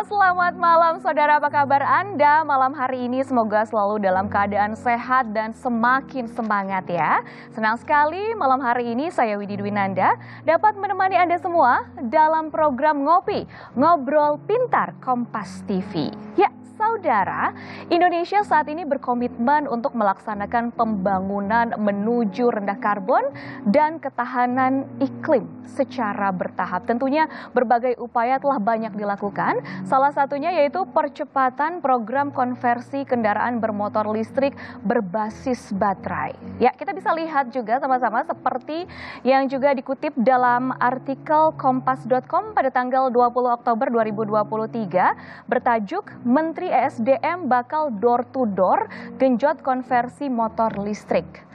selamat malam saudara, apa kabar Anda malam hari ini? Semoga selalu dalam keadaan sehat dan semakin semangat ya. Senang sekali malam hari ini saya Widi Dwinanda dapat menemani Anda semua dalam program Ngopi, Ngobrol Pintar Kompas TV. Ya, saudara, Indonesia saat ini berkomitmen untuk melaksanakan pembangunan menuju rendah karbon dan ketahanan iklim secara bertahap. Tentunya berbagai upaya telah banyak dilakukan, salah satunya yaitu percepatan program konversi kendaraan bermotor listrik berbasis baterai. Ya, kita bisa lihat juga sama-sama seperti yang juga dikutip dalam artikel kompas.com pada tanggal 20 Oktober 2023 bertajuk Menteri ESDM bakal door-to-door genjot konversi motor listrik.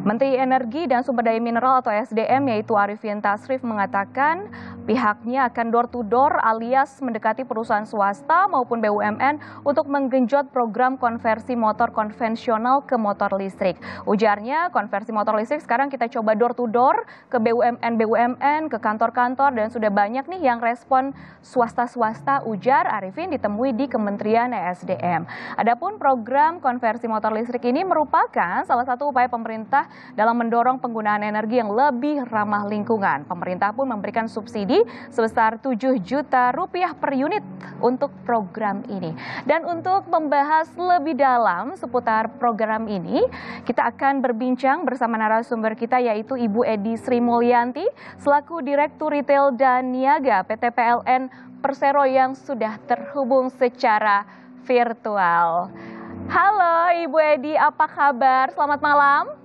Menteri Energi dan Sumber Daya Mineral atau SDM yaitu Arifin Tasrif mengatakan pihaknya akan door-to-door alias mendekati perusahaan swasta maupun BUMN untuk menggenjot program konversi motor konvensional ke motor listrik. Ujarnya konversi motor listrik sekarang kita coba door-to-door ke BUMN, ke kantor-kantor dan sudah banyak nih yang respon swasta-swasta, ujar Arifin ditemui di Kementerian ESDM. Adapun program konversi motor listrik ini merupakan salah satu upaya pemerintah dalam mendorong penggunaan energi yang lebih ramah lingkungan. Pemerintah pun memberikan subsidi sebesar 7 juta rupiah per unit untuk program ini. Dan untuk membahas lebih dalam seputar program ini, kita akan berbincang bersama narasumber kita yaitu Ibu Edi Sri Mulyanti selaku Direktur Retail dan Niaga PT PLN Persero yang sudah terhubung secara virtual. Halo Ibu Edi, apa kabar? Selamat malam.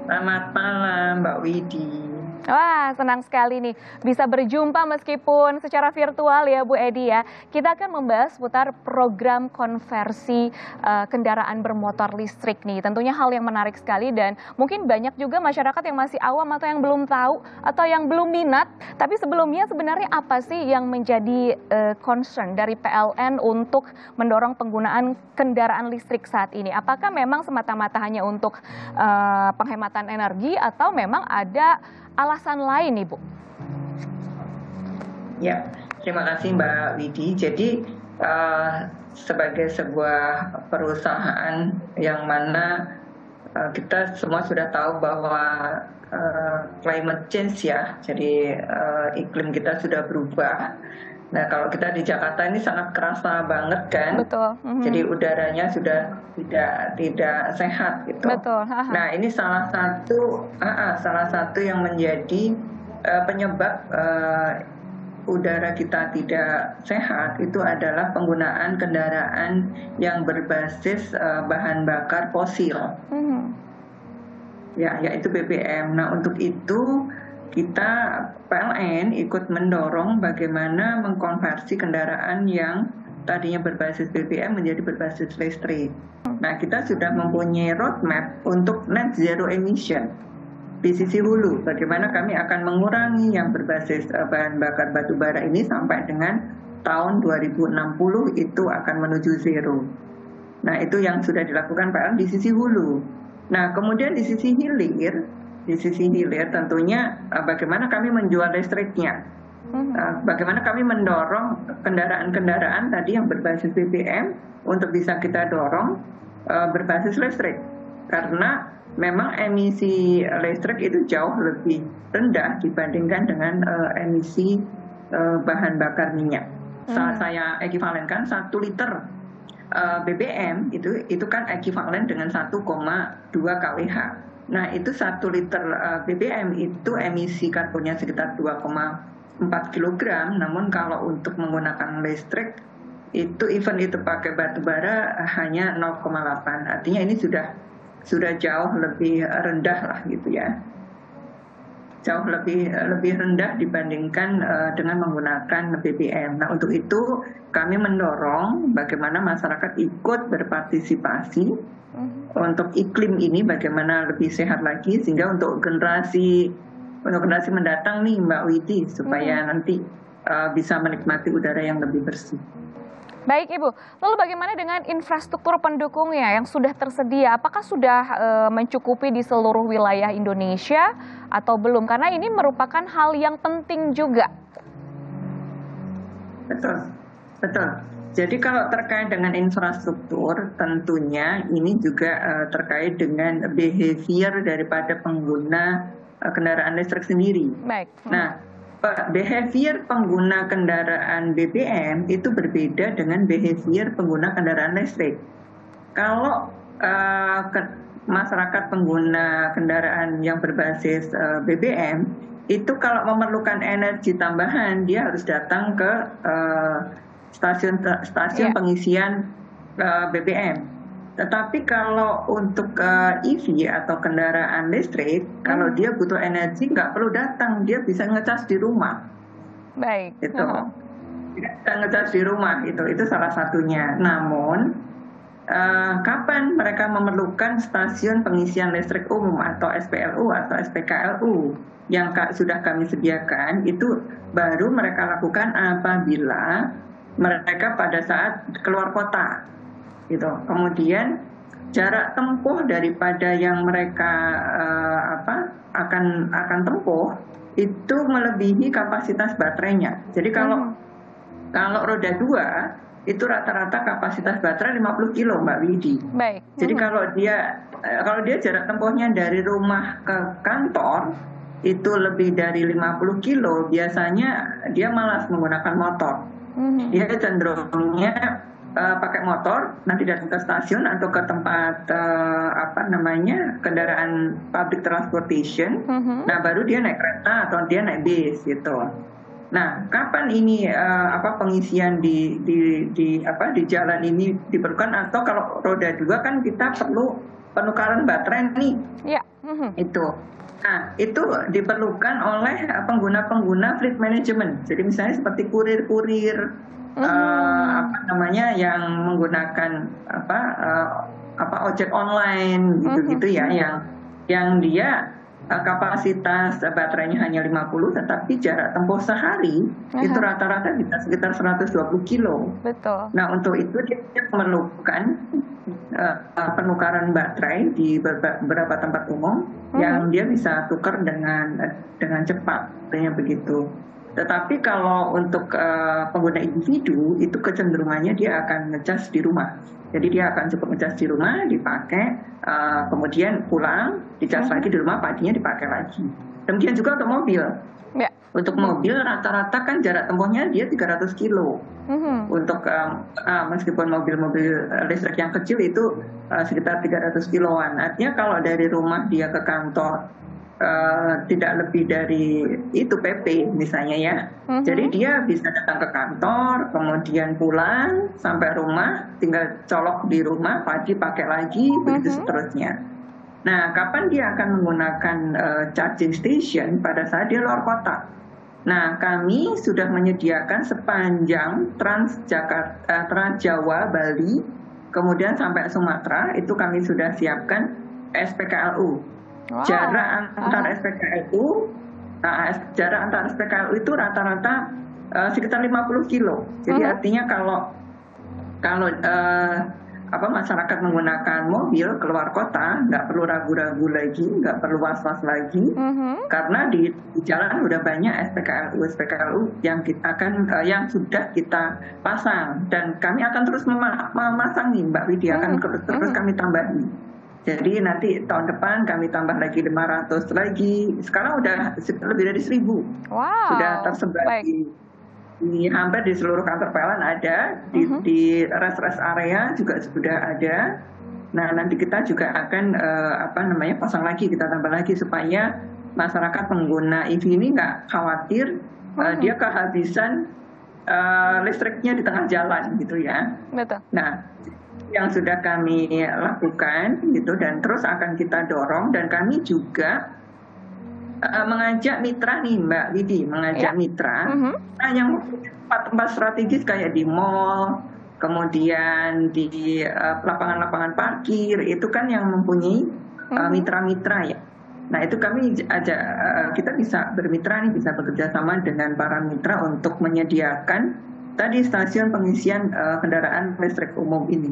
Selamat malam Mbak Widi. Wah, senang sekali nih bisa berjumpa meskipun secara virtual ya Bu Edi ya. Kita akan membahas seputar program konversi kendaraan bermotor listrik nih. Tentunya hal yang menarik sekali dan mungkin banyak juga masyarakat yang masih awam atau yang belum tahu atau yang belum minat. Tapi sebelumnya sebenarnya apa sih yang menjadi concern dari PLN untuk mendorong penggunaan kendaraan listrik saat ini? Apakah memang semata-mata hanya untuk penghematan energi atau memang ada alasan lain nih Bu? Ya, terima kasih Mbak Widi. Jadi sebagai sebuah perusahaan yang mana kita semua sudah tahu bahwa climate change ya, jadi iklim kita sudah berubah. Nah kalau kita di Jakarta ini sangat kerasa banget kan. Betul. Jadi udaranya sudah tidak sehat gitu. Betul. Nah ini salah satu yang menjadi penyebab udara kita tidak sehat itu adalah penggunaan kendaraan yang berbasis bahan bakar fosil. Ya, yaitu BBM. Nah untuk itu kita PLN ikut mendorong bagaimana mengkonversi kendaraan yang tadinya berbasis BBM menjadi berbasis listrik. Nah, kita sudah mempunyai roadmap untuk net zero emission di sisi hulu. Bagaimana kami akan mengurangi yang berbasis bahan bakar batu bara ini sampai dengan tahun 2060 itu akan menuju zero. Nah, itu yang sudah dilakukan PLN di sisi hulu. Nah, kemudian di sisi hilir tentunya bagaimana kami menjual listriknya. Bagaimana kami mendorong kendaraan-kendaraan tadi yang berbasis BBM untuk bisa kita dorong berbasis listrik. Karena memang emisi listrik itu jauh lebih rendah dibandingkan dengan emisi bahan bakar minyak. Saya ekivalenkan 1 liter BBM itu kan ekivalen dengan 1,2 kWh. Nah itu 1 liter BBM itu emisi karbonnya sekitar 2,4 kg. Namun kalau untuk menggunakan listrik itu even itu pakai batu bara hanya 0,8. Artinya ini sudah jauh lebih rendah lah gitu ya. Jauh lebih rendah dibandingkan dengan menggunakan BBM. Nah untuk itu kami mendorong bagaimana masyarakat ikut berpartisipasi untuk iklim ini bagaimana lebih sehat lagi sehingga untuk generasi mendatang nih Mbak Widi supaya nanti bisa menikmati udara yang lebih bersih. Baik Ibu, lalu bagaimana dengan infrastruktur pendukungnya yang sudah tersedia? Apakah sudah mencukupi di seluruh wilayah Indonesia atau belum? Karena ini merupakan hal yang penting juga. Betul. Betul. Jadi kalau terkait dengan infrastruktur, tentunya ini juga terkait dengan behavior daripada pengguna kendaraan listrik sendiri. Baik. Nah, behavior pengguna kendaraan BBM itu berbeda dengan behavior pengguna kendaraan listrik. Kalau masyarakat pengguna kendaraan yang berbasis BBM, itu kalau memerlukan energi tambahan, dia harus datang ke stasiun pengisian BBM. Tetapi kalau untuk EV atau kendaraan listrik, kalau dia butuh energi nggak perlu datang, dia bisa ngecas di rumah. Baik. Itu bisa ngecas di rumah, itu salah satunya. Namun kapan mereka memerlukan stasiun pengisian listrik umum atau SPLU atau SPKLU yang sudah kami sediakan, itu baru mereka lakukan apabila mereka pada saat keluar kota, gitu. Kemudian jarak tempuh daripada yang mereka akan tempuh itu melebihi kapasitas baterainya. Jadi kalau roda 2 itu rata-rata kapasitas baterai 50 kilo, Mbak Widi. Baik. Jadi kalau dia jarak tempuhnya dari rumah ke kantor itu lebih dari 50 kilo, biasanya dia malas menggunakan motor. Dia cenderungnya pakai motor, nanti datang ke stasiun atau ke tempat kendaraan public transportation. Nah, baru dia naik kereta atau dia naik bis gitu. Nah, kapan ini pengisian di jalan ini diperlukan, atau kalau roda 2 kan kita perlu penukaran baterai nih. Iya. Itu. Nah, itu diperlukan oleh pengguna-pengguna fleet management. Jadi misalnya seperti kurir-kurir yang menggunakan ojek online gitu-gitu ya, yang dia kapasitas baterainya hanya 50, tetapi jarak tempuh sehari itu rata-rata bisa sekitar 120 kilo. Betul. Nah, untuk itu dia memerlukan penukaran baterai di beberapa tempat umum yang dia bisa tukar dengan cepat, katanya begitu. Tetapi kalau untuk pengguna individu, itu kecenderungannya dia akan ngecas di rumah. Jadi dia akan cukup ngecas di rumah, dipakai, kemudian pulang, dicas lagi di rumah, paginya dipakai lagi. Demikian juga untuk mobil. Ya. Untuk mobil rata-rata kan jarak tempuhnya dia 300 kilo. Untuk meskipun mobil-mobil listrik yang kecil itu sekitar 300 kiloan. Artinya kalau dari rumah dia ke kantor tidak lebih dari itu PP misalnya ya. Jadi dia bisa datang ke kantor, kemudian pulang sampai rumah, tinggal colok di rumah, pagi pakai lagi, begitu seterusnya. Nah, kapan dia akan menggunakan charging station? Pada saat dia luar kota. Nah, kami sudah menyediakan sepanjang Trans Jawa, Bali, kemudian sampai Sumatera, itu kami sudah siapkan SPKLU. Jarak antar SPKLU itu rata-rata sekitar 50 kilo. Jadi artinya kalau masyarakat menggunakan mobil keluar kota, nggak perlu ragu-ragu lagi, nggak perlu was-was lagi, karena di jalan udah banyak SPKLU yang yang sudah kita pasang, dan kami akan terus memasang nih, Mbak Widya, akan terus kami tambahi. Jadi nanti tahun depan kami tambah lagi 500 lagi. Sekarang udah lebih dari 1.000. Wow. Sudah tersebar di hampir di seluruh kantor PLN ada, di rest area juga sudah ada. Nah, nanti kita juga akan pasang lagi, kita tambah lagi supaya masyarakat pengguna EV ini nggak khawatir dia kehabisan listriknya di tengah jalan gitu ya. Betul. Nah, yang sudah kami lakukan gitu, dan terus akan kita dorong, dan kami juga mengajak mitra nih, Mbak Widi, mitra yang tempat strategis kayak di mall, kemudian di lapangan-lapangan parkir, itu kan yang mempunyai mitra-mitra ya. Nah, itu kami kita bisa bermitra nih, bisa bekerja sama dengan para mitra untuk menyediakan tadi stasiun pengisian kendaraan listrik umum ini.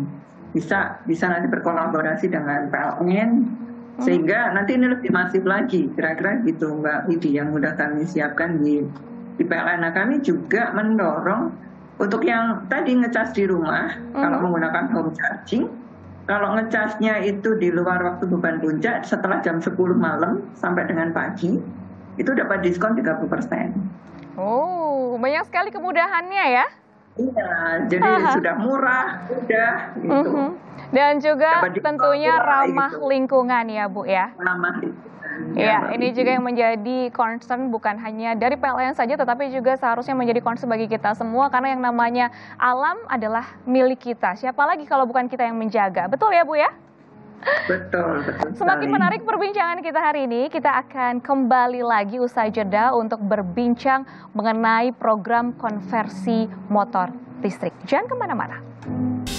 Bisa nanti berkolaborasi dengan PLN, sehingga nanti ini lebih masif lagi, kira-kira gitu Mbak Widi, yang sudah kami siapkan di PLN. Nah, kami juga mendorong Untuk yang tadi ngecas di rumah, kalau menggunakan home charging, kalau ngecasnya itu di luar waktu beban puncak setelah jam 10 malam sampai dengan pagi, itu dapat diskon 30%. Oh, banyak sekali kemudahannya ya? Iya, jadi sudah murah, mudah gitu. Dan juga Dapat tentunya ramah gitu. lingkungan ya Bu ya? Ramah lingkungan. Ya, ini juga yang menjadi concern bukan hanya dari PLN saja, tetapi juga seharusnya menjadi concern bagi kita semua, karena yang namanya alam adalah milik kita. Siapa lagi kalau bukan kita yang menjaga, betul ya Bu ya? Betul, betul. Semakin menarik perbincangan kita hari ini, kita akan kembali lagi usai jeda untuk berbincang mengenai program konversi motor listrik. Jangan kemana-mana.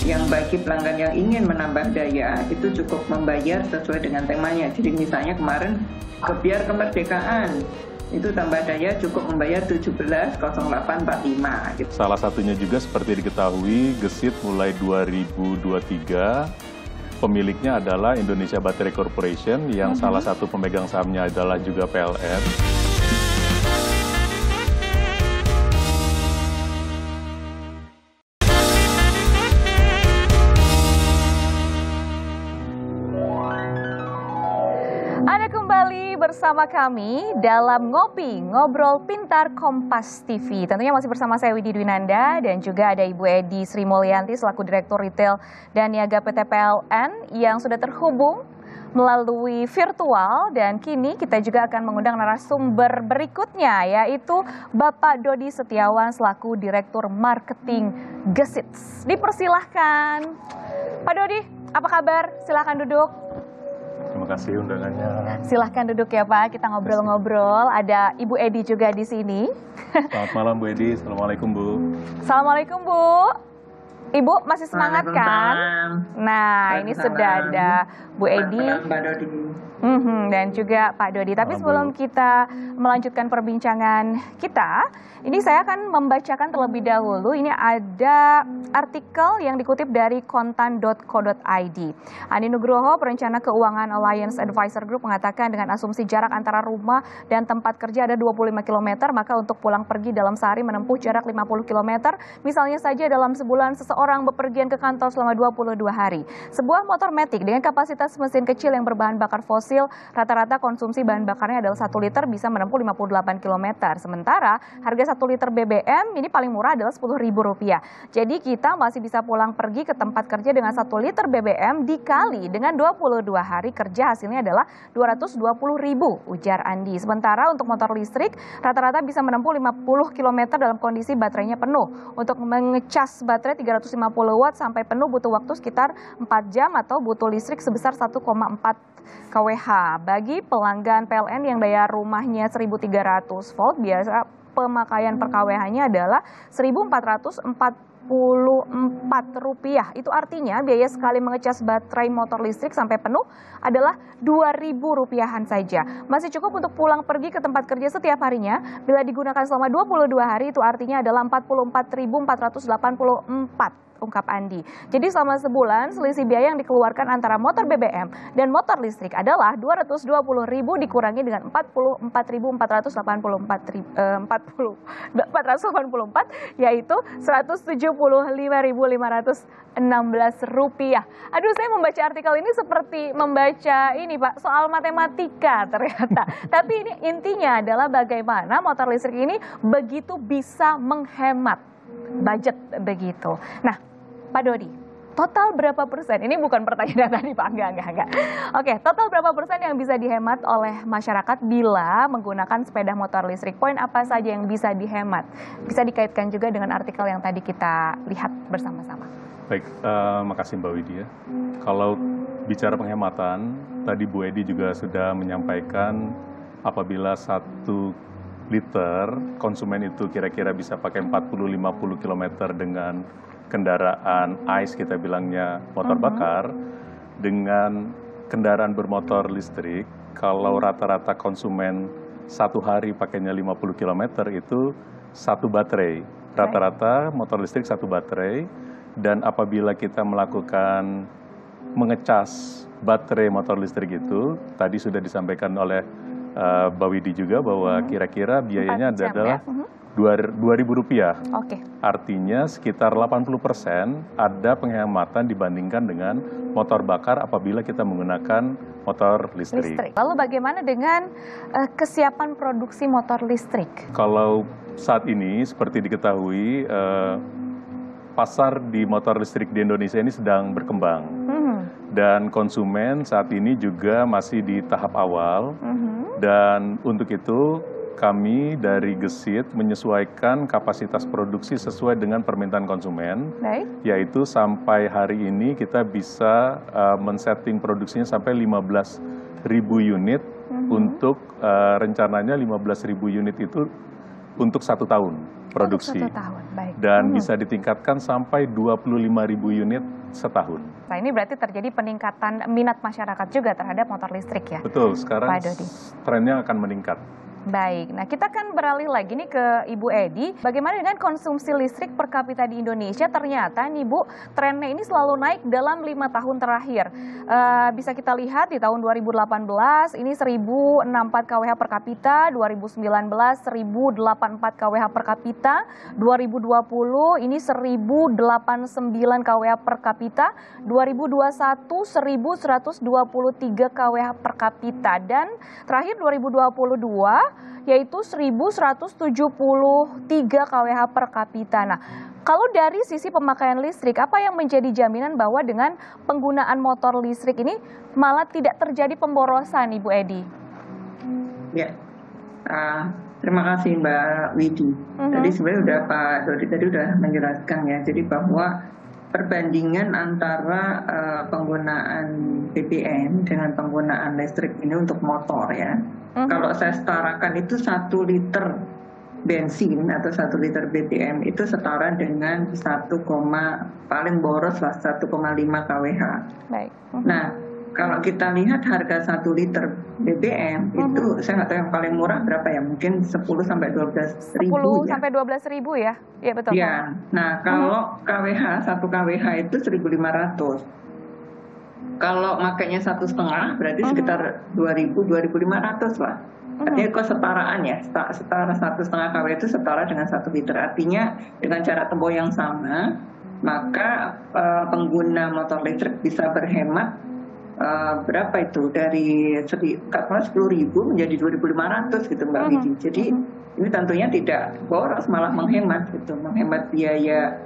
Yang bagi pelanggan yang ingin menambah daya itu cukup membayar sesuai dengan temanya. Jadi misalnya kemarin Gebiar Kemerdekaan itu tambah daya cukup membayar 17.0845 gitu. Salah satunya juga seperti diketahui Gesit mulai 2023 pemiliknya adalah Indonesia Battery Corporation yang salah satu pemegang sahamnya adalah juga PLN. Anda kembali bersama kami dalam Ngopi Ngobrol Pintar Kompas TV. Tentunya masih bersama saya Widi Dwinanda dan juga ada Ibu Edi Sri Mulyanti selaku Direktur Retail dan Niaga PT PLN yang sudah terhubung melalui virtual, dan kini kita juga akan mengundang narasumber berikutnya yaitu Bapak Dodi Setiawan selaku Direktur Marketing Gesit. Dipersilahkan. Pak Dodi, apa kabar? Silahkan duduk. Terima kasih undangannya. Silahkan duduk ya Pak, kita ngobrol-ngobrol. Ada Ibu Edi juga di sini. Selamat malam Bu Edi, Assalamualaikum Bu. Assalamualaikum Bu. Ibu masih semangat kan? Nah, ini sudah ada Bu Edi dan juga Pak Dodi. Tapi sebelum kita melanjutkan perbincangan kita, ini saya akan membacakan terlebih dahulu. Ini ada artikel yang dikutip dari kontan.co.id. Andi Nugroho, perencana keuangan Alliance Advisor Group, mengatakan dengan asumsi jarak antara rumah dan tempat kerja ada 25 km, maka untuk pulang pergi dalam sehari menempuh jarak 50 km. Misalnya saja dalam sebulan seseorang bepergian ke kantor selama 22 hari. Sebuah motor matic dengan kapasitas mesin kecil yang berbahan bakar fosil, rata-rata konsumsi bahan bakarnya adalah 1 liter bisa menempuh 58 km. Sementara harga 1 liter BBM ini paling murah adalah Rp10.000. Jadi kita masih bisa pulang pergi ke tempat kerja dengan 1 liter BBM dikali dengan 22 hari kerja, hasilnya adalah Rp220.000, ujar Andi. Sementara untuk motor listrik rata-rata bisa menempuh 50 km dalam kondisi baterainya penuh. Untuk mengecas baterai 350 watt sampai penuh butuh waktu sekitar 4 jam atau butuh listrik sebesar 1,4 kWh. Bagi pelanggan PLN yang daya rumahnya 1.300 volt, biasa pemakaian per kWh-nya adalah Rp1.444. Itu artinya biaya sekali mengecas baterai motor listrik sampai penuh adalah Rp2.000 saja. Masih cukup untuk pulang pergi ke tempat kerja setiap harinya. Bila digunakan selama 22 hari itu artinya adalah Rp44.484. Ungkap Andi. Jadi selama sebulan selisih biaya yang dikeluarkan antara motor BBM dan motor listrik adalah Rp220.000 dikurangi dengan Rp44.484 yaitu Rp175.516. Aduh, saya membaca artikel ini seperti membaca ini Pak, soal matematika ternyata. Tapi ini intinya adalah bagaimana motor listrik ini begitu bisa menghemat budget begitu. Nah, Pak Dodi, total berapa persen? Ini bukan pertanyaan tadi Pak, enggak. Oke, total berapa persen yang bisa dihemat oleh masyarakat bila menggunakan sepeda motor listrik? Poin apa saja yang bisa dihemat? Bisa dikaitkan juga dengan artikel yang tadi kita lihat bersama-sama. Baik, makasih Mbak Widya. Kalau bicara penghematan, tadi Bu Edi juga sudah menyampaikan apabila 1 liter konsumen itu kira-kira bisa pakai 40-50 km dengan kendaraan ICE, kita bilangnya motor bakar, dengan kendaraan bermotor listrik, kalau rata-rata konsumen 1 hari pakainya 50 km itu 1 baterai. Rata-rata motor listrik 1 baterai, dan apabila kita melakukan mengecas baterai motor listrik itu, tadi sudah disampaikan oleh Mbak Widi juga bahwa kira-kira biayanya adalah Rp2.000. Oke. Artinya sekitar 80% ada penghematan dibandingkan dengan motor bakar apabila kita menggunakan motor listrik. Lalu bagaimana dengan kesiapan produksi motor listrik? Kalau saat ini seperti diketahui pasar di motor listrik di Indonesia ini sedang berkembang. Dan konsumen saat ini juga masih di tahap awal. Dan untuk itu kami dari Gesit menyesuaikan kapasitas produksi sesuai dengan permintaan konsumen. Baik. Yaitu sampai hari ini kita bisa men-setting produksinya sampai 15.000 unit. Untuk rencananya 15.000 unit itu untuk 1 tahun produksi. Untuk 1 tahun, baik. Dan bisa ditingkatkan sampai 25.000 unit setahun. Nah, ini berarti terjadi peningkatan minat masyarakat juga terhadap motor listrik ya? Betul, sekarang trennya akan meningkat. Baik, nah kita akan beralih lagi nih ke Ibu Edi. Bagaimana dengan konsumsi listrik per kapita di Indonesia? Ternyata nih Bu, trennya ini selalu naik dalam 5 tahun terakhir. Bisa kita lihat di tahun 2018 ini 1064 kWh per kapita, 2019 1084 kWh per kapita, 2020 ini 1089 kWh per kapita, 2021 1123 kWh per kapita, dan terakhir 2022 yaitu 1173 kWh per kapita. Nah, kalau dari sisi pemakaian listrik, apa yang menjadi jaminan bahwa dengan penggunaan motor listrik ini malah tidak terjadi pemborosan, Ibu Edi? Ya, terima kasih Mbak Widi. Tadi sebenarnya udah Pak Dodi tadi udah menjelaskan ya, jadi bahwa perbandingan antara penggunaan BBM dengan penggunaan listrik ini untuk motor ya. Kalau saya setarakan itu 1 liter bensin atau 1 liter BBM itu setara dengan paling boros lah 1,5 kWh. Baik. Nah, kalau kita lihat harga 1 liter BBM itu saya nggak tahu yang paling murah berapa ya, mungkin 10 sampai 12 ribu 10 sampai 12 ribu ya? Iya betul. Ya, nah kalau KWH 1 KWH itu 1.500. Kalau makainya 1,5 berarti sekitar 2.000-2.500 lah. Artinya kesetaraan ya, setara 1,5 kW itu setara dengan 1 liter. Artinya dengan cara tempuh yang sama, maka pengguna motor listrik bisa berhemat berapa itu, dari 10.000 menjadi 2.500 gitu Mbak Widi. Jadi ini tentunya tidak boros, malah menghemat gitu, menghemat biaya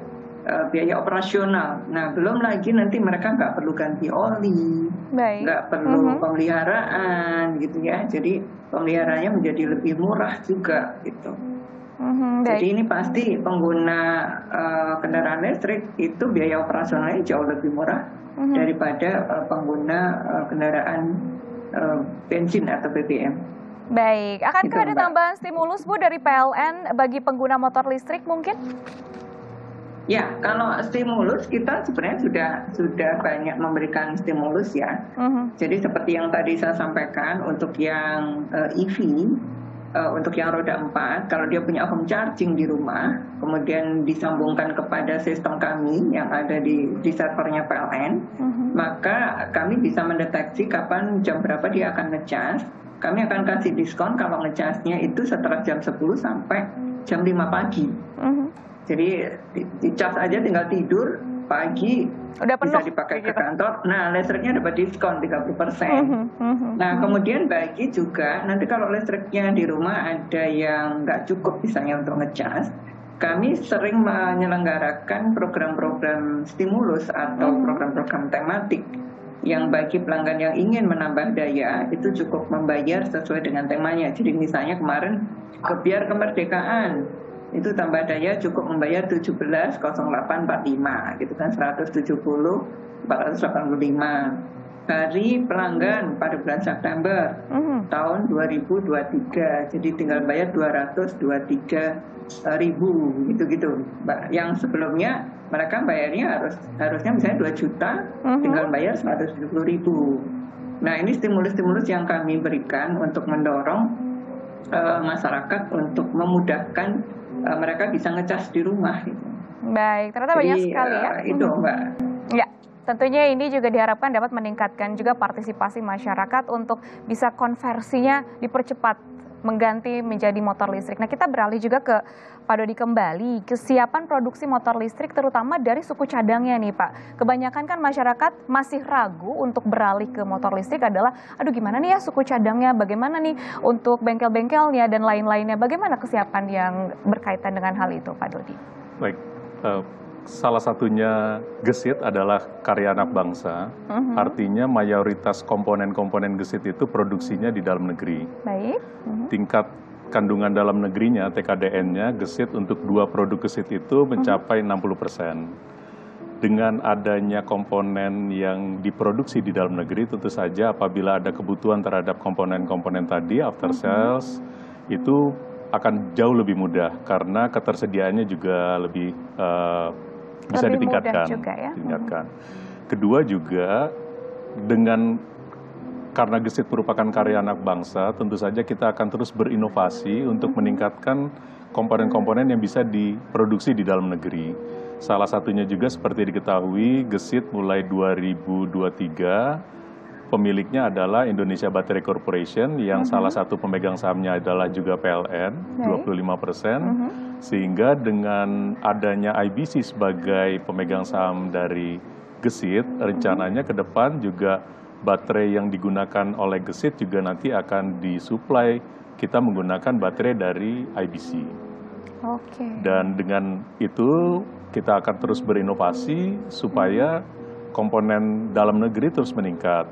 operasional. Nah, belum lagi nanti mereka nggak perlu ganti oli, nggak perlu pemeliharaan gitu ya. Jadi pemeliharaannya menjadi lebih murah juga gitu. Jadi ini pasti pengguna kendaraan listrik itu biaya operasionalnya jauh lebih murah daripada pengguna kendaraan bensin atau BBM. Baik, akankah ada tambahan stimulus Bu dari PLN bagi pengguna motor listrik mungkin? Ya, kalau stimulus kita sebenarnya sudah banyak memberikan stimulus ya. Jadi seperti yang tadi saya sampaikan untuk yang EV, untuk yang roda 4, kalau dia punya home charging di rumah, kemudian disambungkan kepada sistem kami yang ada di servernya PLN, maka kami bisa mendeteksi kapan jam berapa dia akan ngecas. Kami akan kasih diskon kalau ngecasnya itu setelah jam 10 sampai jam 5 pagi. Jadi dicas aja tinggal tidur, pagi udah penuh, bisa dipakai ke kantor. Nah, listriknya dapat diskon 30%. Nah, kemudian bagi juga nanti kalau listriknya di rumah ada yang nggak cukup misalnya untuk ngecas, kami sering menyelenggarakan program-program stimulus atau program-program tematik yang bagi pelanggan yang ingin menambah daya itu cukup membayar sesuai dengan temanya. Jadi misalnya kemarin Gebiar Kemerdekaan itu tambah daya cukup membayar 17.0845 gitu kan, 170.485. Hari pelanggan pada bulan September tahun 2023, jadi tinggal bayar 223.000 gitu Mbak. Yang sebelumnya mereka bayarnya harusnya misalnya 2 juta, tinggal bayar 170.000. Nah, ini stimulus-stimulus yang kami berikan untuk mendorong masyarakat untuk memudahkan mereka bisa ngecas di rumah gitu. Baik, ternyata banyak sekali ya. Itu Mbak. Ya, tentunya ini juga diharapkan dapat meningkatkan juga partisipasi masyarakat untuk bisa konversinya dipercepat mengganti menjadi motor listrik. Nah, kita beralih juga ke Pak Dodi kembali, kesiapan produksi motor listrik terutama dari suku cadangnya nih Pak. Kebanyakan kan masyarakat masih ragu untuk beralih ke motor listrik adalah, aduh gimana nih ya suku cadangnya, bagaimana nih untuk bengkel-bengkelnya dan lain-lainnya. Bagaimana kesiapan yang berkaitan dengan hal itu Pak Dodi? Baik, salah satunya gesit adalah karya anak bangsa, artinya mayoritas komponen-komponen gesit itu produksinya di dalam negeri. Baik. Tingkat kandungan dalam negerinya, TKDN-nya, gesit untuk 2 produk gesit itu mencapai 60%. Dengan adanya komponen yang diproduksi di dalam negeri, tentu saja apabila ada kebutuhan terhadap komponen-komponen tadi, after sales, itu akan jauh lebih mudah karena ketersediaannya juga lebih bisa Lebih ditingkatkan. mudah juga ya. Ditingkatkan. Kedua juga karena gesit merupakan karya anak bangsa, tentu saja kita akan terus berinovasi untuk meningkatkan komponen-komponen yang bisa diproduksi di dalam negeri. Salah satunya juga seperti diketahui, gesit mulai 2023, pemiliknya adalah Indonesia Battery Corporation, yang salah satu pemegang sahamnya adalah juga PLN, 25%, sehingga dengan adanya IBC sebagai pemegang saham dari gesit, rencananya ke depan juga baterai yang digunakan oleh gesit juga nanti akan disuplai kita menggunakan baterai dari IBC. Oke. Dan dengan itu kita akan terus berinovasi supaya komponen dalam negeri terus meningkat.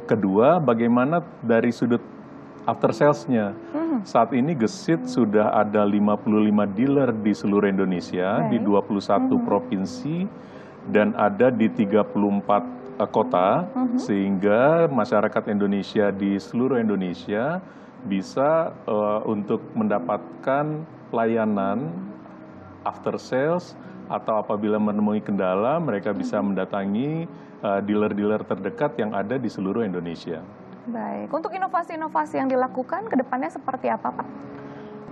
Kedua, bagaimana dari sudut after sales-nya. Saat ini gesit sudah ada 55 dealer di seluruh Indonesia, di 21 provinsi, dan ada di 34 kota, sehingga masyarakat Indonesia di seluruh Indonesia bisa untuk mendapatkan layanan after sales, atau apabila menemui kendala mereka bisa mendatangi dealer-dealer terdekat yang ada di seluruh Indonesia. Baik, untuk inovasi-inovasi yang dilakukan ke depannya seperti apa Pak?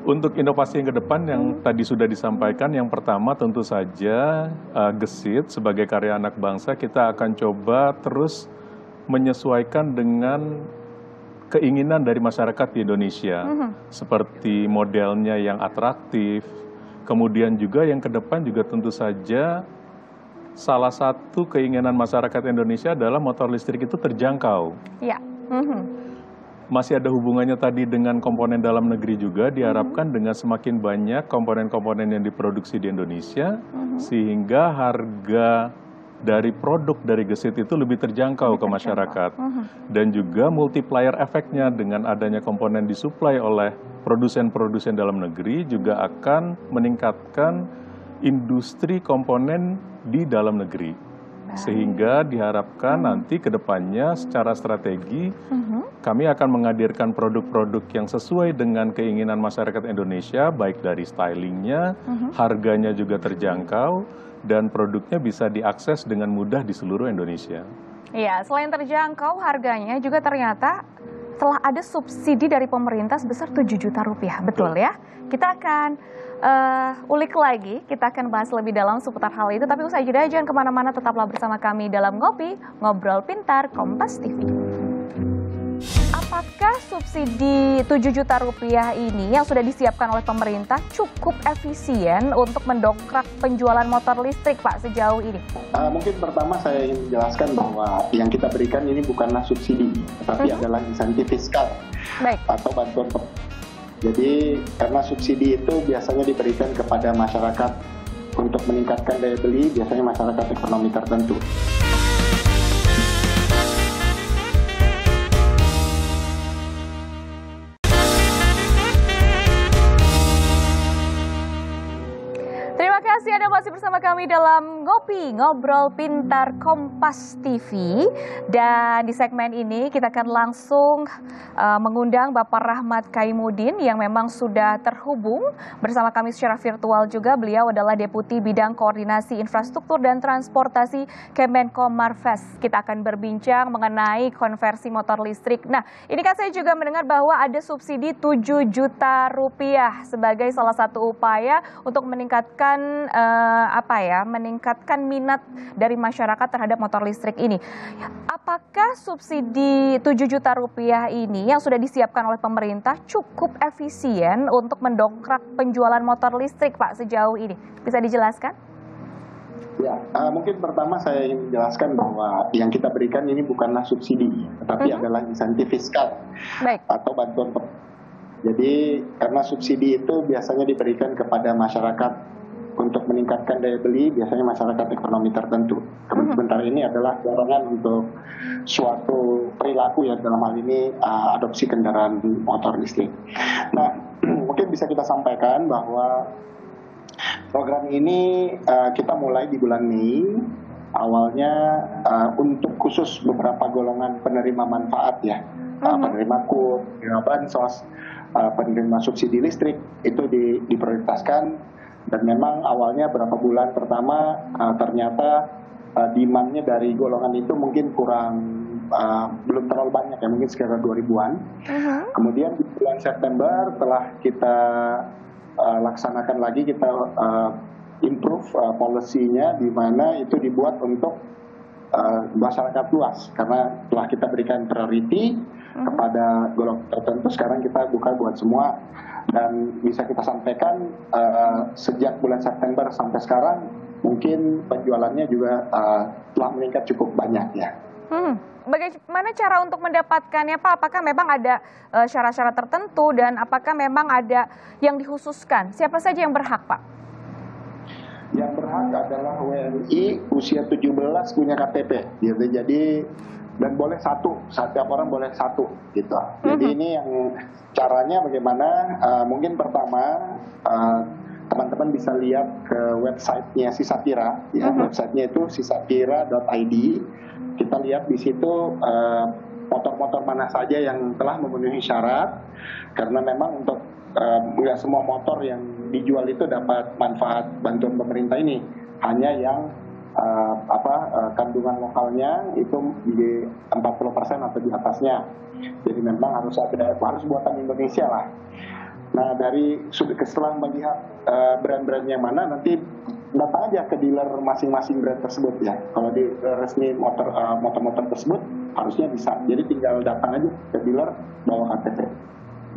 Untuk inovasi yang ke depan yang tadi sudah disampaikan, yang pertama tentu saja gesit sebagai karya anak bangsa kita akan coba terus menyesuaikan dengan keinginan dari masyarakat di Indonesia, seperti modelnya yang atraktif. Kemudian juga yang ke depan juga tentu saja salah satu keinginan masyarakat Indonesia adalah motor listrik itu terjangkau. Ya. Masih ada hubungannya tadi dengan komponen dalam negeri juga, diharapkan dengan semakin banyak komponen-komponen yang diproduksi di Indonesia, sehingga harga dari produk dari gesit itu lebih terjangkau ke masyarakat. Dan juga multiplier efeknya dengan adanya komponen disuplai oleh produsen-produsen dalam negeri juga akan meningkatkan industri komponen di dalam negeri. Sehingga diharapkan nanti ke depannya secara strategi kami akan menghadirkan produk-produk yang sesuai dengan keinginan masyarakat Indonesia, baik dari stylingnya, harganya juga terjangkau, dan produknya bisa diakses dengan mudah di seluruh Indonesia. Iya, selain terjangkau harganya juga ternyata telah ada subsidi dari pemerintah sebesar 7 juta rupiah, betul ya? Kita akan ulik lagi, kita akan bahas lebih dalam seputar hal itu, tapi usai jeda jangan kemana-mana, tetaplah bersama kami dalam Ngopi, Ngobrol Pintar, Kompas TV. Apakah subsidi 7 juta rupiah ini yang sudah disiapkan oleh pemerintah cukup efisien untuk mendongkrak penjualan motor listrik, Pak, sejauh ini? Mungkin pertama saya ingin menjelaskan bahwa yang kita berikan ini bukanlah subsidi, tetapi adalah insentif fiskal atau bantuan. Jadi karena subsidi itu biasanya diberikan kepada masyarakat untuk meningkatkan daya beli, biasanya masyarakat ekonomi tertentu. Terima kasih Anda masih bersama kami dalam Ngopi, Ngobrol Pintar Kompas TV. Dan di segmen ini kita akan langsung mengundang Bapak Rahmat Kaimudin yang memang sudah terhubung bersama kami secara virtual juga. Beliau adalah Deputi Bidang Koordinasi Infrastruktur dan Transportasi Kemenko Marves. Kita akan berbincang mengenai konversi motor listrik. Nah, ini kan saya juga mendengar bahwa ada subsidi 7 juta rupiah sebagai salah satu upaya untuk meningkatkan meningkatkan minat dari masyarakat terhadap motor listrik ini. Apakah subsidi 7 juta rupiah ini yang sudah disiapkan oleh pemerintah cukup efisien untuk mendongkrak penjualan motor listrik, Pak, sejauh ini? Bisa dijelaskan? Ya, mungkin pertama saya ingin menjelaskan bahwa yang kita berikan ini bukanlah subsidi, tetapi adalah insentif fiskal atau bantuan. Jadi karena subsidi itu biasanya diberikan kepada masyarakat untuk meningkatkan daya beli, biasanya masyarakat ekonomi tertentu. Sementara ini adalah dorongan untuk suatu perilaku ya, dalam hal ini adopsi kendaraan motor listrik. Nah, mungkin bisa kita sampaikan bahwa program ini kita mulai di bulan Mei, awalnya untuk khusus beberapa golongan penerima manfaat ya, penerima KUR, penerima bansos, penerima subsidi listrik itu diprioritaskan. Dan memang awalnya berapa bulan pertama ternyata demand-nya dari golongan itu mungkin belum terlalu banyak ya, mungkin sekitar 2000-an. Kemudian di bulan September telah kita laksanakan lagi, kita improve policy-nya, di mana itu dibuat untuk masyarakat luas, karena telah kita berikan priority kepada golongan tertentu, sekarang kita buka buat semua. Dan bisa kita sampaikan sejak bulan September sampai sekarang mungkin penjualannya juga telah meningkat cukup banyak ya. Bagaimana cara untuk mendapatkannya, Pak? Apakah memang ada syarat-syarat tertentu dan apakah memang ada yang dikhususkan? Siapa saja yang berhak, Pak? Yang berhak adalah WNI usia 17 punya KTP, gitu. Jadi dan boleh setiap orang boleh satu, gitu. Jadi ini yang caranya bagaimana? Mungkin pertama teman-teman bisa lihat ke websitenya Sisatira, ya. Websitenya itu sisatira.id. Kita lihat di situ motor-motor mana saja yang telah memenuhi syarat, karena memang untuk nggak semua motor yang dijual itu dapat manfaat bantuan pemerintah ini, hanya yang kandungan lokalnya itu di 40% atau di atasnya. Jadi memang harus buatan Indonesia lah. Nah, setelah melihat brand-brand yang mana, nanti datang aja ke dealer masing-masing brand tersebut ya. Kalau di resmi motor-motor tersebut harusnya bisa. Jadi tinggal datang aja ke dealer bawa KTP.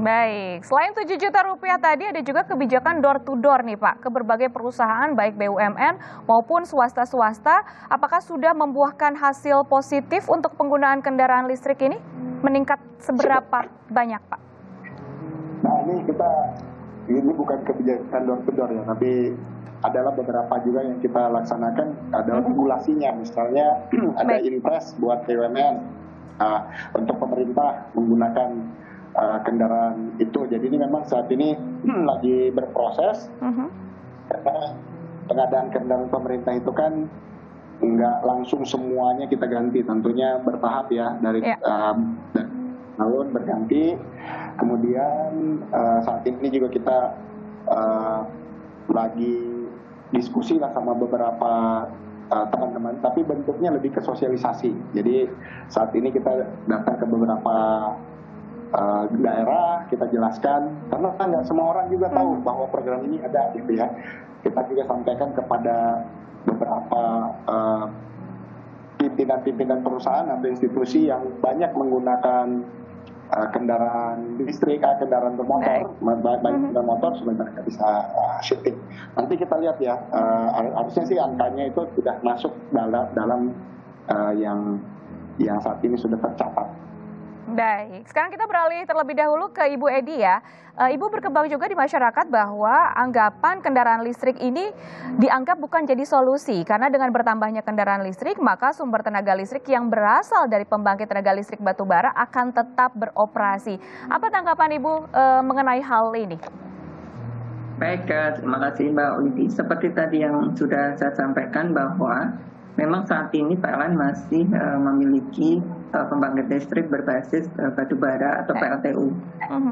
Baik, selain 7 juta rupiah tadi ada juga kebijakan door to door nih, Pak, ke berbagai perusahaan baik BUMN maupun swasta-swasta. Apakah sudah membuahkan hasil positif untuk penggunaan kendaraan listrik ini? Meningkat seberapa banyak, Pak? Nah, ini bukan kebijakan door to door ya, tapi adalah beberapa juga yang kita laksanakan adalah regulasinya. Misalnya ada impres buat BUMN untuk pemerintah menggunakan kendaraan itu. Jadi ini memang saat ini lagi berproses, karena pengadaan kendaraan pemerintah itu kan nggak langsung semuanya kita ganti, tentunya bertahap ya, dari tahun berganti. Kemudian saat ini juga kita lagi diskusi lah sama beberapa teman-teman, tapi bentuknya lebih ke sosialisasi. Jadi saat ini kita datang ke beberapa daerah, kita jelaskan, karena nggak semua orang juga tahu bahwa program ini ada, gitu ya. Kita juga sampaikan kepada beberapa pimpinan-pimpinan perusahaan atau institusi yang banyak menggunakan kendaraan listrik, kendaraan bermotor, banyak kendaraan motor supaya mereka bisa shifting. Nanti kita lihat ya, harusnya sih angkanya itu sudah masuk dalam yang saat ini sudah tercatat. Baik, sekarang kita beralih terlebih dahulu ke Ibu Edi ya. Ibu berkembang juga di masyarakat bahwa anggapan kendaraan listrik ini dianggap bukan jadi solusi, karena dengan bertambahnya kendaraan listrik maka sumber tenaga listrik yang berasal dari pembangkit tenaga listrik batubara akan tetap beroperasi. Apa tanggapan Ibu mengenai hal ini? Baik, terima kasih Mbak Widi. Seperti tadi yang sudah saya sampaikan bahwa memang saat ini PLN masih memiliki pembangkit listrik berbasis batubara atau PLTU.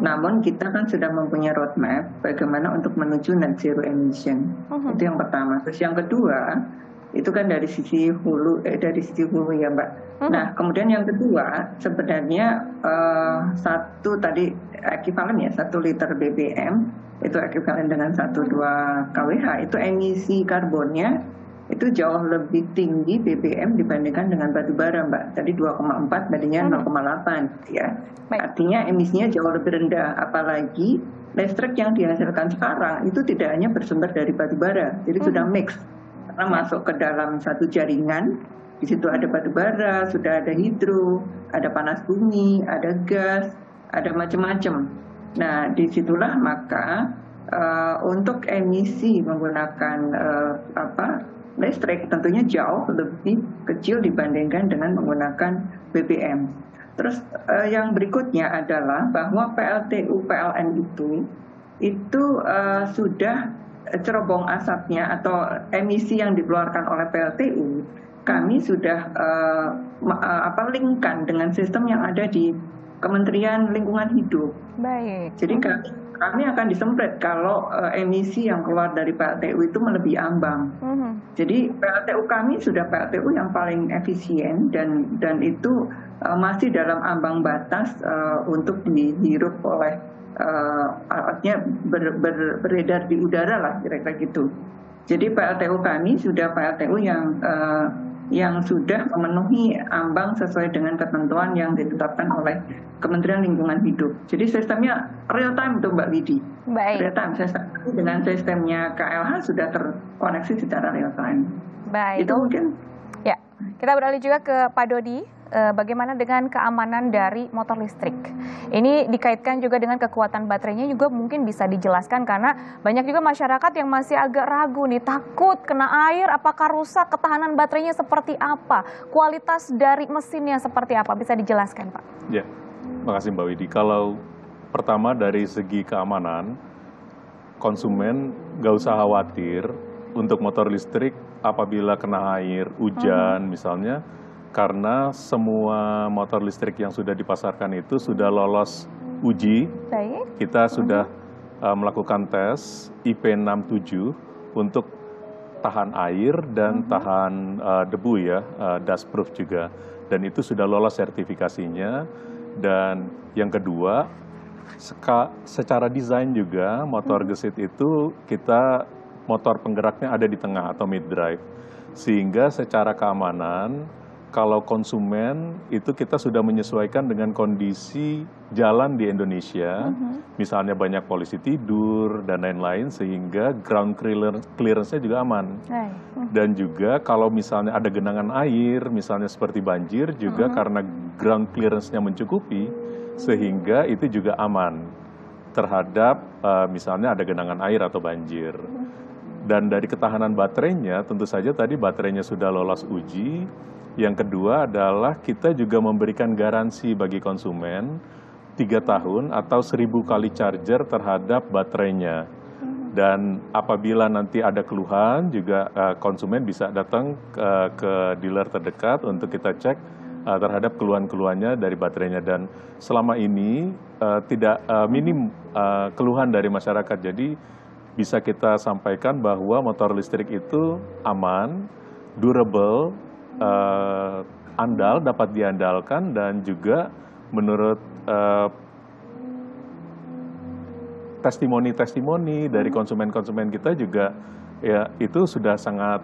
Namun kita kan sudah mempunyai roadmap bagaimana untuk menuju net zero emission. Itu yang pertama. Terus yang kedua, Itu kan dari sisi hulu ya Mbak. Nah, kemudian yang kedua sebenarnya satu tadi ekivalen ya, 1 liter BBM itu ekivalen dengan 1,2 kWh, itu emisi karbonnya itu jauh lebih tinggi BBM dibandingkan dengan batu bara Mbak. Tadi 2,4 bandingnya 0,8 ya. Artinya emisinya jauh lebih rendah, apalagi listrik yang dihasilkan sekarang itu tidak hanya bersumber dari batu bara, jadi sudah mix. Karena masuk ke dalam satu jaringan, di situ ada batu bara, sudah ada hidro, ada panas bumi, ada gas, ada macam-macam. Nah, disitulah maka untuk emisi menggunakan listrik tentunya jauh lebih kecil dibandingkan dengan menggunakan BBM. Terus yang berikutnya adalah bahwa PLTU PLN itu sudah cerobong asapnya atau emisi yang dikeluarkan oleh PLTU, kami sudah linkkan dengan sistem yang ada di Kementerian Lingkungan Hidup. Baik. Jadi kami akan disemprit kalau emisi yang keluar dari PLTU itu melebihi ambang. Jadi PLTU kami sudah PLTU yang paling efisien dan itu masih dalam ambang batas untuk dihirup oleh artinya beredar di udara lah kira-kira gitu. Jadi PLTU kami sudah PLTU yang sudah memenuhi ambang sesuai dengan ketentuan yang ditetapkan oleh Kementerian Lingkungan Hidup. Jadi sistemnya real time itu Mbak Widi. Baik. Real time dengan sistemnya KLH sudah terkoneksi secara real time. Baik. Itu mungkin. Ya, kita beralih juga ke Pak Dodi. Bagaimana dengan keamanan dari motor listrik? Ini dikaitkan juga dengan kekuatan baterainya juga mungkin bisa dijelaskan karena banyak juga masyarakat yang masih agak ragu nih, takut kena air, apakah rusak, ketahanan baterainya seperti apa, kualitas dari mesinnya seperti apa, bisa dijelaskan Pak? Ya, makasih Mbak Widi. Kalau pertama dari segi keamanan, konsumen nggak usah khawatir untuk motor listrik apabila kena air, hujan misalnya, karena semua motor listrik yang sudah dipasarkan itu sudah lolos uji. Baik. Kita sudah melakukan tes IP67 untuk tahan air dan tahan debu ya, dustproof juga. Dan itu sudah lolos sertifikasinya. Dan yang kedua, secara desain juga motor gesit itu kita motor penggeraknya ada di tengah atau mid drive. Sehingga secara keamanan, kalau konsumen itu kita sudah menyesuaikan dengan kondisi jalan di Indonesia, misalnya banyak polisi tidur dan lain-lain, sehingga ground clearance-nya juga aman. Dan juga kalau misalnya ada genangan air, misalnya seperti banjir, juga karena ground clearance-nya mencukupi, sehingga itu juga aman terhadap misalnya ada genangan air atau banjir. Dan dari ketahanan baterainya, tentu saja tadi baterainya sudah lolos uji. Yang kedua adalah kita juga memberikan garansi bagi konsumen 3 tahun atau 1000 kali charger terhadap baterainya. Dan apabila nanti ada keluhan juga konsumen bisa datang ke dealer terdekat untuk kita cek terhadap keluhan-keluhannya dari baterainya. Dan selama ini tidak minim keluhan dari masyarakat. Jadi bisa kita sampaikan bahwa motor listrik itu aman, durable, andal, dapat diandalkan, dan juga menurut testimoni-testimoni dari konsumen-konsumen kita juga ya itu sudah sangat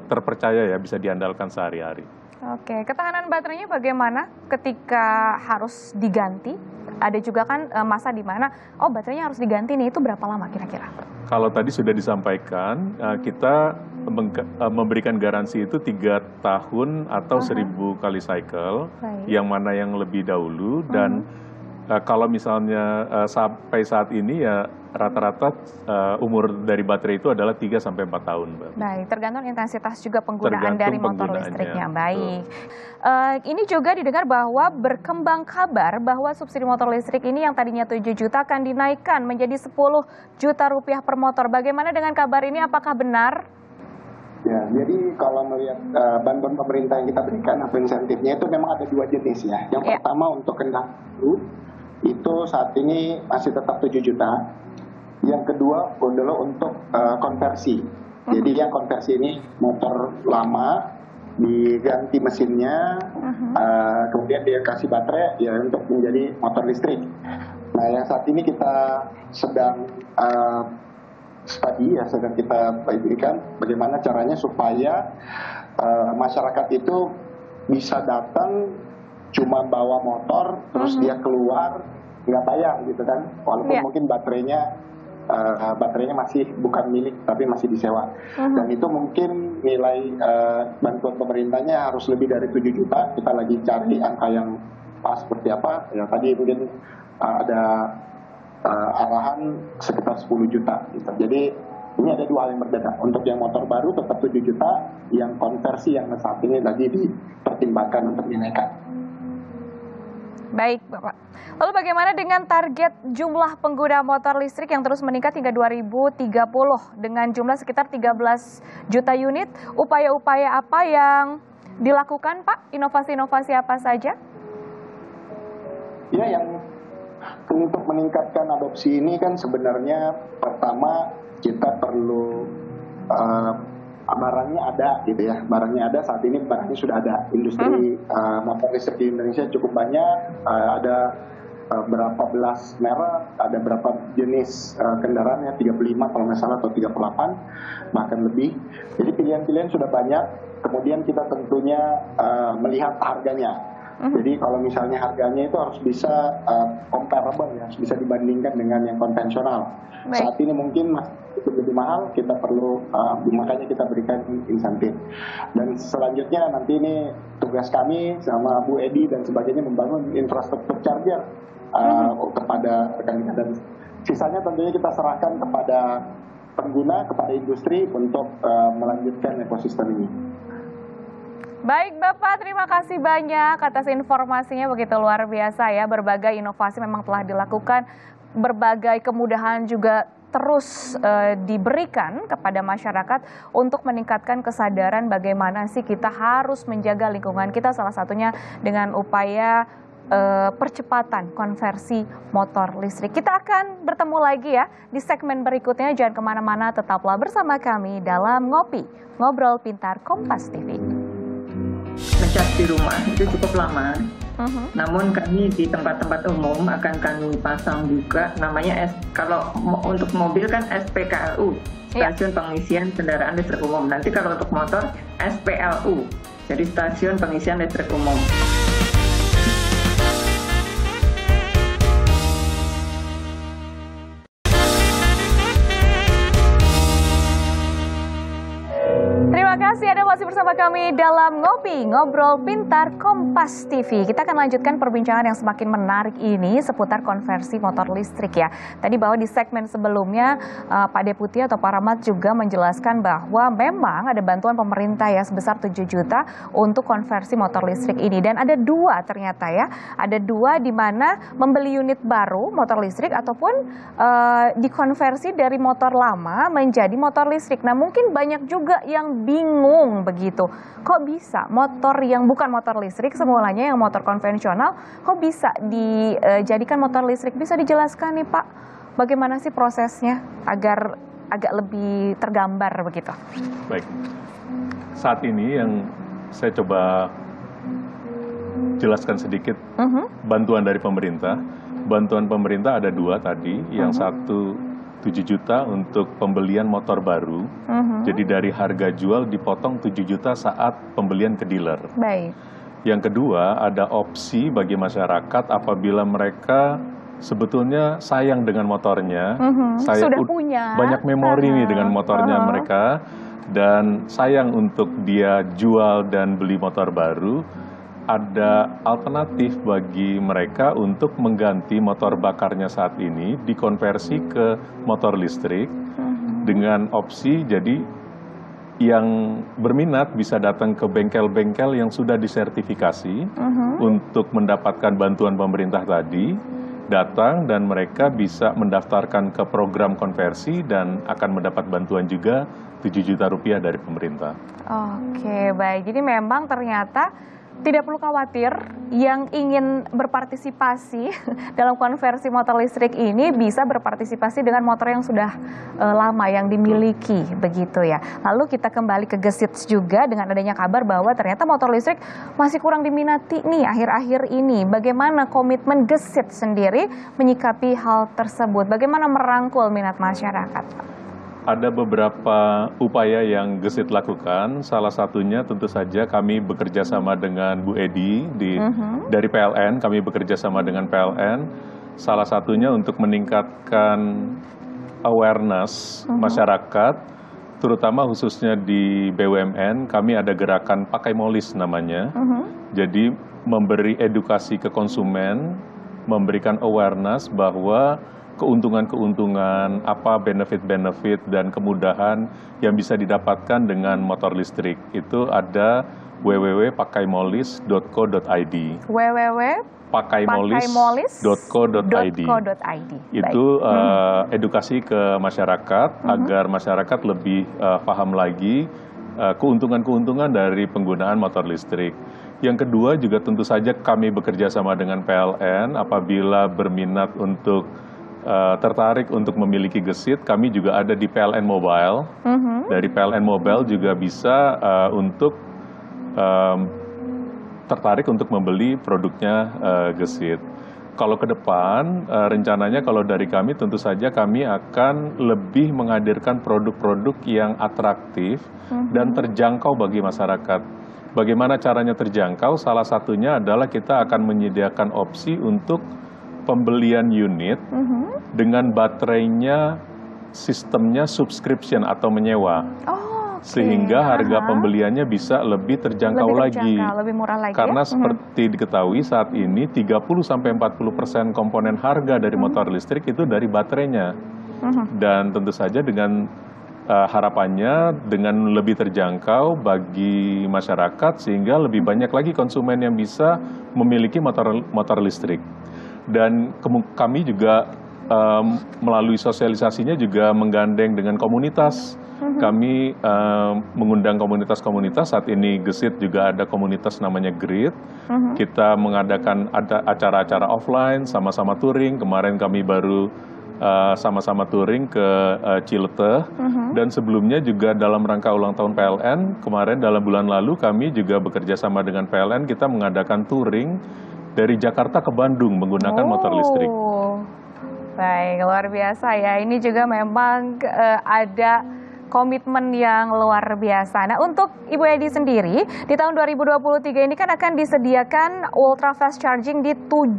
terpercaya ya, bisa diandalkan sehari-hari. Oke, ketahanan baterainya bagaimana ketika harus diganti? Ada juga kan masa di mana baterainya harus diganti nih, itu berapa lama kira-kira? Kalau tadi sudah disampaikan, kita memberikan garansi itu 3 tahun atau 1000 kali cycle. Baik. Yang mana yang lebih dahulu, dan kalau misalnya sampai saat ini ya rata-rata umur dari baterai itu adalah 3-4 tahun. Baik, tergantung intensitas juga penggunaan dari motor listriknya. Baik. Ini juga didengar bahwa berkembang kabar bahwa subsidi motor listrik ini yang tadinya 7 juta akan dinaikkan menjadi 10 juta rupiah per motor. Bagaimana dengan kabar ini, apakah benar? Ya, jadi kalau melihat bantuan pemerintah yang kita berikan atau insentifnya itu memang ada 2 jenis ya. Yang pertama untuk kendaraan baru itu saat ini masih tetap 7 juta. Yang kedua adalah untuk konversi. Jadi yang konversi ini motor lama diganti mesinnya, kemudian dia kasih baterai ya untuk menjadi motor listrik. Nah, yang saat ini kita sedang studi ya, sedang kita berikan bagaimana caranya supaya masyarakat itu bisa datang cuma bawa motor, terus dia keluar nggak bayar gitu kan, walaupun mungkin baterainya masih bukan milik tapi masih disewa. Dan itu mungkin nilai bantuan pemerintahnya harus lebih dari 7 juta. Kita lagi cari angka yang pas seperti apa. Ya tadi mungkin ada arahan sekitar 10 juta gitu. Jadi ini ada dua hal yang berbeda. Untuk yang motor baru tetap 7 juta, yang konversi yang saat ini lagi dipertimbangkan untuk dinaikkan. Baik, Bapak. Lalu bagaimana dengan target jumlah pengguna motor listrik yang terus meningkat hingga 2030 dengan jumlah sekitar 13 juta unit? Upaya-upaya apa yang dilakukan, Pak? Inovasi-inovasi apa saja? Ya, yang untuk meningkatkan adopsi ini kan sebenarnya pertama kita perlu barangnya ada gitu ya, barangnya ada. Saat ini barangnya sudah ada. Industri motor listrik di Indonesia cukup banyak, ada berapa belas merek, ada berapa jenis kendaraan ya, 35 kalau nggak salah atau 38 bahkan lebih. Jadi pilihan-pilihan sudah banyak. Kemudian kita tentunya melihat harganya. Jadi kalau misalnya harganya itu harus bisa comparable ya, harus bisa dibandingkan dengan yang konvensional. Saat ini mungkin masih lebih mahal, kita perlu makanya kita berikan insentif. Dan selanjutnya nanti ini tugas kami sama Bu Edi dan sebagainya membangun infrastruktur charger kepada rekan-rekan, dan sisanya tentunya kita serahkan kepada pengguna, kepada industri untuk melanjutkan ekosistem ini. Baik Bapak, terima kasih banyak atas informasinya, begitu luar biasa ya. Berbagai inovasi memang telah dilakukan, berbagai kemudahan juga terus diberikan kepada masyarakat untuk meningkatkan kesadaran bagaimana sih kita harus menjaga lingkungan kita, salah satunya dengan upaya percepatan konversi motor listrik. Kita akan bertemu lagi ya di segmen berikutnya, jangan kemana-mana, tetaplah bersama kami dalam Ngobrol Pintar Kompas TV. Ngecas di rumah itu cukup lama, namun kami di tempat-tempat umum akan kami pasang juga namanya kalau untuk mobil kan SPKLU, stasiun pengisian kendaraan listrik umum. Nanti kalau untuk motor SPLU, jadi stasiun pengisian listrik umum. Terima kasih Anda masih bersama kami dalam Ngobrol Pintar Kompas TV. Kita akan lanjutkan perbincangan yang semakin menarik ini seputar konversi motor listrik ya. Tadi bahwa di segmen sebelumnya Pak Deputi atau Pak Rahmat juga menjelaskan bahwa memang ada bantuan pemerintah ya sebesar 7 juta untuk konversi motor listrik ini. Dan ada dua ternyata ya. Ada dua di mana membeli unit baru motor listrik ataupun dikonversi dari motor lama menjadi motor listrik. Nah mungkin banyak juga yang bingung begitu, kok bisa motor yang bukan motor listrik semulanya yang motor konvensional kok bisa dijadikan motor listrik? Bisa dijelaskan nih Pak, bagaimana sih prosesnya agar agak lebih tergambar begitu? Baik, saat ini yang saya coba jelaskan sedikit bantuan dari pemerintah. Bantuan pemerintah ada dua tadi, yang satu 7 juta untuk pembelian motor baru. Jadi dari harga jual dipotong 7 juta saat pembelian ke dealer. Baik. Yang kedua ada opsi bagi masyarakat apabila mereka sebetulnya sayang dengan motornya, saya sudah punya banyak memori nih dengan motornya mereka, dan sayang untuk dia jual dan beli motor baru. Ada alternatif bagi mereka untuk mengganti motor bakarnya saat ini dikonversi ke motor listrik dengan opsi jadi yang berminat bisa datang ke bengkel-bengkel yang sudah disertifikasi untuk mendapatkan bantuan pemerintah tadi, datang dan mereka bisa mendaftarkan ke program konversi dan akan mendapat bantuan juga 7 juta rupiah dari pemerintah. Oke, baik. Jadi memang ternyata tidak perlu khawatir, yang ingin berpartisipasi dalam konversi motor listrik ini bisa berpartisipasi dengan motor yang sudah lama yang dimiliki, begitu ya. Lalu kita kembali ke Gesits juga dengan adanya kabar bahwa ternyata motor listrik masih kurang diminati nih akhir-akhir ini. Bagaimana komitmen Gesits sendiri menyikapi hal tersebut? Bagaimana merangkul minat masyarakat? Ada beberapa upaya yang Gesit lakukan. Salah satunya tentu saja kami bekerja sama dengan Bu Edi dari PLN. Kami bekerja sama dengan PLN. Salah satunya untuk meningkatkan awareness masyarakat, terutama khususnya di BUMN. Kami ada gerakan Pakai Molis namanya. Jadi memberi edukasi ke konsumen, memberikan awareness bahwa keuntungan-keuntungan, apa benefit-benefit dan kemudahan yang bisa didapatkan dengan motor listrik. Itu ada www.pakaimolis.co.id. www.pakaimolis.co.id. Itu edukasi ke masyarakat agar masyarakat lebih paham lagi keuntungan-keuntungan dari penggunaan motor listrik. Yang kedua juga tentu saja kami bekerja sama dengan PLN. Apabila berminat untuk tertarik untuk memiliki Gesit, kami juga ada di PLN Mobile. Dari PLN Mobile juga bisa untuk tertarik untuk membeli produknya Gesit. Kalau ke depan, rencananya kalau dari kami tentu saja kami akan lebih menghadirkan produk-produk yang atraktif dan terjangkau bagi masyarakat. Bagaimana caranya terjangkau? Salah satunya adalah kita akan menyediakan opsi untuk pembelian unit dengan baterainya sistemnya subscription atau menyewa. Sehingga harga pembeliannya bisa lebih terjangkau lagi. Lebih murah lagi. Karena seperti diketahui saat ini 30-40% komponen harga dari motor listrik itu dari baterainya. Dan tentu saja dengan harapannya dengan lebih terjangkau bagi masyarakat sehingga lebih banyak lagi konsumen yang bisa memiliki motor listrik. Dan kami juga melalui sosialisasinya juga menggandeng dengan komunitas. Kami mengundang komunitas-komunitas. Saat ini Gesit juga ada komunitas namanya Grid. Kita mengadakan acara-acara offline, sama-sama touring. Kemarin kami baru sama-sama touring ke Cileteh. Dan sebelumnya juga dalam rangka ulang tahun PLN, kemarin dalam bulan lalu kami juga bekerja sama dengan PLN. Kita mengadakan touring dari Jakarta ke Bandung menggunakan motor listrik. Baik, luar biasa ya. Ini juga memang ada komitmen yang luar biasa. Nah, untuk Ibu Edi sendiri, di tahun 2023 ini kan akan disediakan ultra fast charging di 7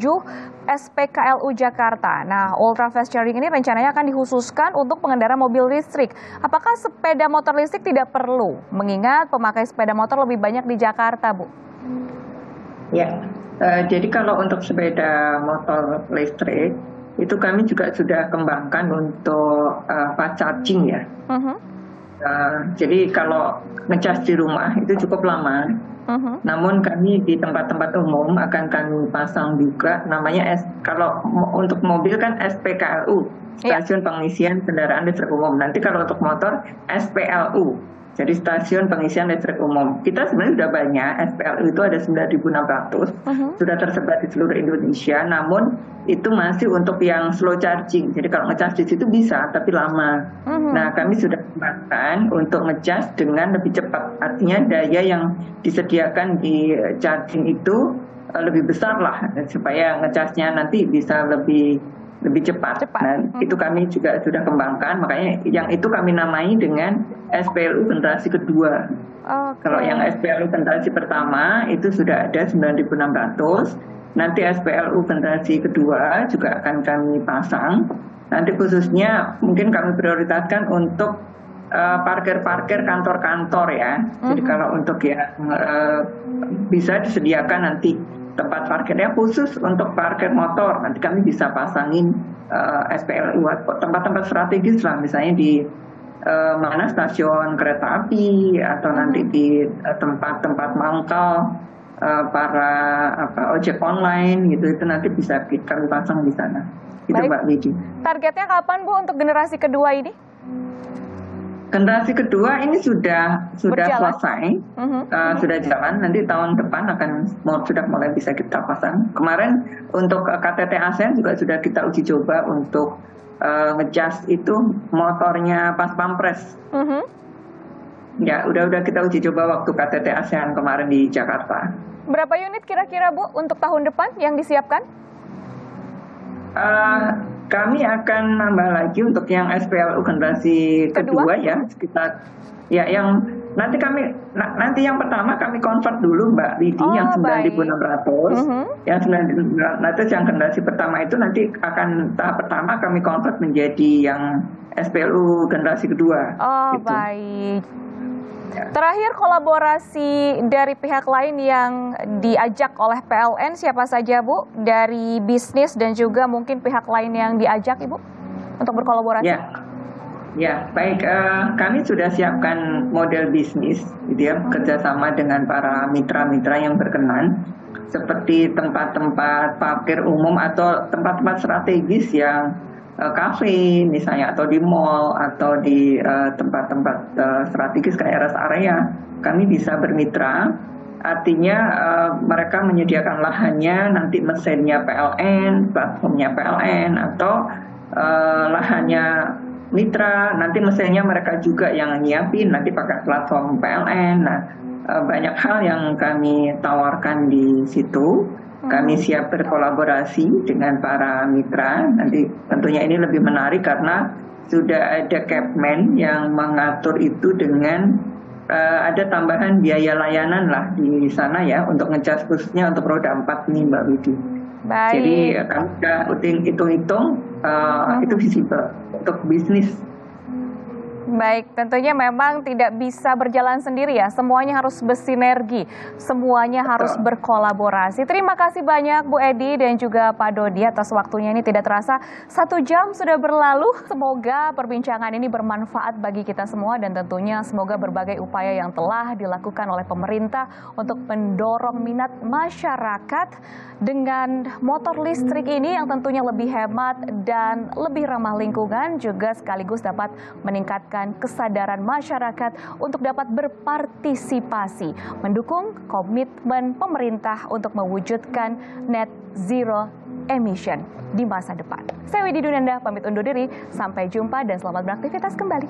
SPKLU Jakarta. Nah, ultra fast charging ini rencananya akan dikhususkan untuk pengendara mobil listrik. Apakah sepeda motor listrik tidak perlu? Mengingat pemakai sepeda motor lebih banyak di Jakarta, Bu. Ya. Jadi kalau untuk sepeda motor listrik itu kami juga sudah kembangkan untuk fast charging ya. Jadi kalau ngecas di rumah itu cukup lama. Namun kami di tempat-tempat umum akan kami pasang juga namanya kalau untuk mobil kan SPKLU, stasiun pengisian kendaraan listrik umum. Nanti kalau untuk motor SPLU. Jadi stasiun pengisian listrik umum. Kita sebenarnya sudah banyak, SPLU itu ada 9.600, sudah tersebar di seluruh Indonesia, namun itu masih untuk yang slow charging. Jadi kalau ngecas di situ bisa, tapi lama. Nah, kami sudah kembangkan untuk ngecas dengan lebih cepat. Artinya daya yang disediakan di charging itu lebih besar lah, supaya ngecasnya nanti bisa lebih cepat. Nah, itu kami juga sudah kembangkan, makanya yang itu kami namai dengan SPLU generasi kedua. Kalau yang SPLU generasi pertama itu sudah ada 9.600, nanti SPLU generasi kedua juga akan kami pasang. Nanti khususnya mungkin kami prioritaskan untuk parkir-parkir kantor-kantor ya. Jadi kalau untuk yang bisa disediakan nanti tempat parkirnya khusus untuk parkir motor, nanti kami bisa pasangin SPLU tempat-tempat strategis lah, misalnya di mana stasiun kereta api atau nanti di tempat-tempat mangkal para ojek online gitu, itu nanti bisa kami pasang di sana. Itu Mbak Widi. Targetnya kapan Bu untuk generasi kedua ini? Generasi kedua ini sudah Berjalan. selesai, sudah jalan. Nanti tahun depan sudah mulai bisa kita pasang. Kemarin untuk KTT ASEAN juga sudah kita uji coba untuk ngecas itu motornya pas pampres. Ya, udah kita uji coba waktu KTT ASEAN kemarin di Jakarta. Berapa unit kira-kira Bu untuk tahun depan yang disiapkan? Kami akan nambah lagi untuk yang SPLU generasi kedua ya, sekitar ya yang nanti yang pertama kami convert dulu Mbak Widi yang 9.600, yang 9.600 yang generasi pertama itu nanti akan tahap pertama kami convert menjadi yang SPLU generasi kedua. Oh gitu. Baik. Terakhir, kolaborasi dari pihak lain yang diajak oleh PLN siapa saja Bu? Dari bisnis dan juga mungkin pihak lain yang diajak Ibu untuk berkolaborasi? Ya, baik. Kami sudah siapkan model bisnis, gitu ya, kerjasama dengan para mitra-mitra yang berkenan, seperti tempat-tempat parkir umum atau tempat-tempat strategis yang kafe misalnya, atau di mall, atau di tempat-tempat strategis kayak rest area. Kami bisa bermitra, artinya mereka menyediakan lahannya, nanti mesinnya PLN, platformnya PLN, atau lahannya mitra, nanti mesinnya mereka juga yang nyiapin, nanti pakai platform PLN. Nah, banyak hal yang kami tawarkan di situ. Kami siap berkolaborasi dengan para mitra. Nanti tentunya ini lebih menarik karena sudah ada Capman yang mengatur itu dengan ada tambahan biaya layanan lah di sana ya untuk ngecas khususnya untuk roda 4 nih Mbak Widi. Baik. Jadi kami sudah hitung-hitung itu visible untuk bisnis. Baik, tentunya memang tidak bisa berjalan sendiri ya, semuanya harus bersinergi, semuanya harus berkolaborasi. Terima kasih banyak Bu Edi dan juga Pak Dodi atas waktunya. Ini tidak terasa 1 jam sudah berlalu. Semoga perbincangan ini bermanfaat bagi kita semua dan tentunya semoga berbagai upaya yang telah dilakukan oleh pemerintah untuk mendorong minat masyarakat dengan motor listrik ini yang tentunya lebih hemat dan lebih ramah lingkungan, juga sekaligus dapat meningkatkan kesadaran masyarakat untuk dapat berpartisipasi mendukung komitmen pemerintah untuk mewujudkan net zero emission di masa depan. Saya Widi Dunanda pamit undur diri, sampai jumpa dan selamat beraktivitas kembali.